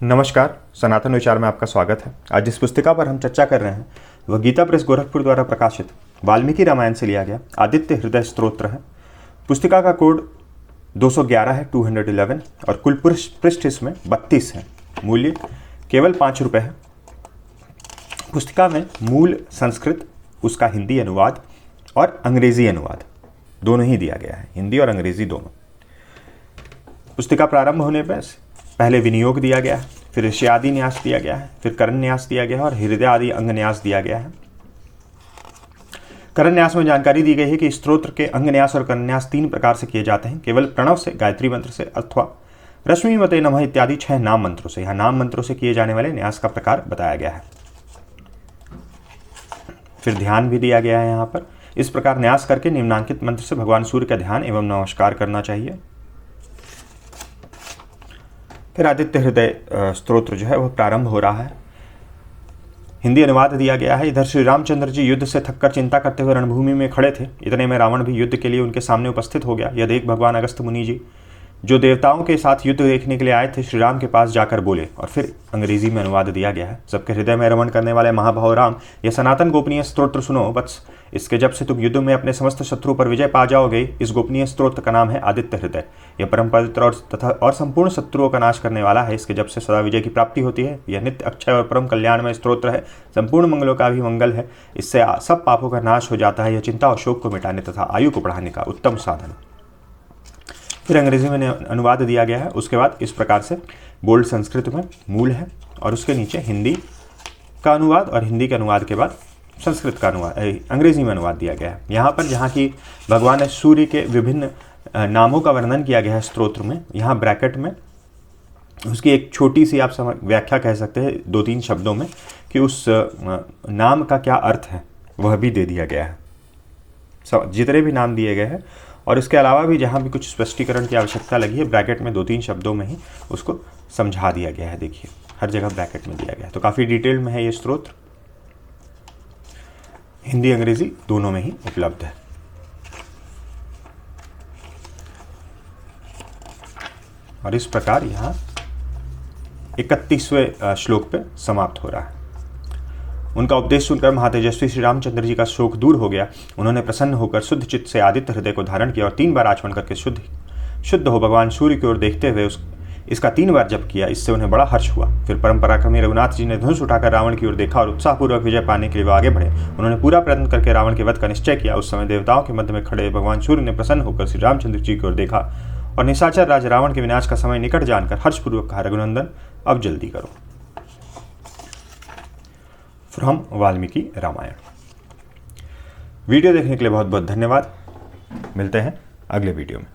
नमस्कार, सनातन विचार में आपका स्वागत है। आज जिस पुस्तिका पर हम चर्चा कर रहे हैं वह गीता प्रेस गोरखपुर द्वारा प्रकाशित वाल्मीकि रामायण से लिया गया आदित्य हृदय स्तोत्र है। पुस्तिका का कोड 211 है, 211, और कुल पृष्ठ इसमें 32 है। मूल्य केवल 5 रुपये है। पुस्तिका में मूल संस्कृत, उसका हिंदी अनुवाद और अंग्रेजी अनुवाद दोनों ही दिया गया है, हिंदी और अंग्रेजी दोनों। पुस्तिका प्रारंभ होने पर पहले विनियोग दिया गया है, फिर ऋषि आदि न्यास दिया गया है, फिर करण न्यास दिया गया है और हृदय आदि अंग न्यास दिया गया है। करण न्यास में जानकारी दी गई है कि स्तोत्र के अंग न्यास और करण न्यास 3 प्रकार से किए जाते हैं, केवल प्रणव से, गायत्री मंत्र से अथवा रश्मि मते नमः इत्यादि 6 नाम मंत्रों से। यहाँ नाम मंत्रों से किए जाने वाले न्यास का प्रकार बताया गया है। फिर ध्यान भी दिया गया है यहाँ पर। इस प्रकार न्यास करके निम्नांकित मंत्र से भगवान सूर्य का ध्यान एवं नमस्कार करना चाहिए। फिर आदित्य हृदय स्तोत्र जो है वह प्रारंभ हो रहा है। हिंदी अनुवाद दिया गया है। इधर श्री रामचंद्र जी युद्ध से थककर चिंता करते हुए रणभूमि में खड़े थे। इतने में रावण भी युद्ध के लिए उनके सामने उपस्थित हो गया। यह देख भगवान अगस्त्य मुनि जी, जो देवताओं के साथ युद्ध देखने के लिए आए थे, श्री राम के पास जाकर बोले। और फिर अंग्रेजी में अनुवाद दिया गया है। सबके हृदय में रमण करने वाले महाभाव राम, यह सनातन गोपनीय स्तोत्र सुनो वत्स। इसके जब से तुम युद्ध में अपने समस्त शत्रुओं पर विजय पा जाओगे, इस गोपनीय स्तोत्र का नाम है आदित्य हृदय। यह परम पवित्र और संपूर्ण शत्रुओं का नाश करने वाला है। इसके जब से सदा विजय की प्राप्ति होती है। यह नित्य अक्षय और परम कल्याणमय स्तोत्र है। संपूर्ण मंगलों का भी मंगल है। इससे सब पापों का नाश हो जाता है। यह चिंता और शोक को मिटाने तथा आयु को बढ़ाने का उत्तम साधन। फिर अंग्रेजी में अनुवाद दिया गया है। उसके बाद इस प्रकार से बोल्ड संस्कृत में मूल है और उसके नीचे हिंदी का अनुवाद, और हिंदी के अनुवाद के बाद संस्कृत का अनुवाद, अंग्रेजी में अनुवाद दिया गया है। यहाँ पर जहाँ की भगवान सूर्य के विभिन्न नामों का वर्णन किया गया है स्तोत्र में, यहाँ ब्रैकेट में उसकी एक छोटी सी आप व्याख्या कह सकते हैं 2-3 शब्दों में कि उस नाम का क्या अर्थ है वह भी दे दिया गया है। जितने भी नाम दिए गए हैं और इसके अलावा भी जहाँ भी कुछ स्पष्टीकरण की आवश्यकता लगी है, ब्रैकेट में 2-3 शब्दों में ही उसको समझा दिया गया है। देखिए हर जगह ब्रैकेट में दिया गया है। तो काफ़ी डिटेल में है ये स्तोत्र। हिंदी अंग्रेजी दोनों में ही उपलब्ध है। और इस प्रकार यहाँ 31वें श्लोक पे समाप्त हो रहा है। उनका उपदेश सुनकर महातेजस्वी श्री रामचंद्र जी का शोक दूर हो गया। उन्होंने प्रसन्न होकर शुद्ध चित्त से आदित्य हृदय को धारण किया और 3 बार आचमन करके शुद्ध हो भगवान सूर्य की ओर देखते हुए इसका 3 बार जप किया। इससे उन्हें बड़ा हर्ष हुआ। फिर परम पराक्रमी रघुनाथ जी ने धनुष उठाकर रावण की ओर देखा और उत्साहपूर्वक विजय पाने के लिए वो आगे बढ़े। उन्होंने पूरा प्रयत्न करके रावण के वध का निश्चय किया। उस समय देवताओं के मध्य में खड़े भगवान सूर्य ने प्रसन्न होकर श्री रामचंद्र जी की ओर देखा और निशाचर राज रावण के विनाश का समय निकट जानकर हर्षपूर्वक कहा, रघुनंदन अब जल्दी करो। फ्रॉम वाल्मीकि रामायण। वीडियो देखने के लिए बहुत बहुत धन्यवाद। मिलते हैं अगले वीडियो में।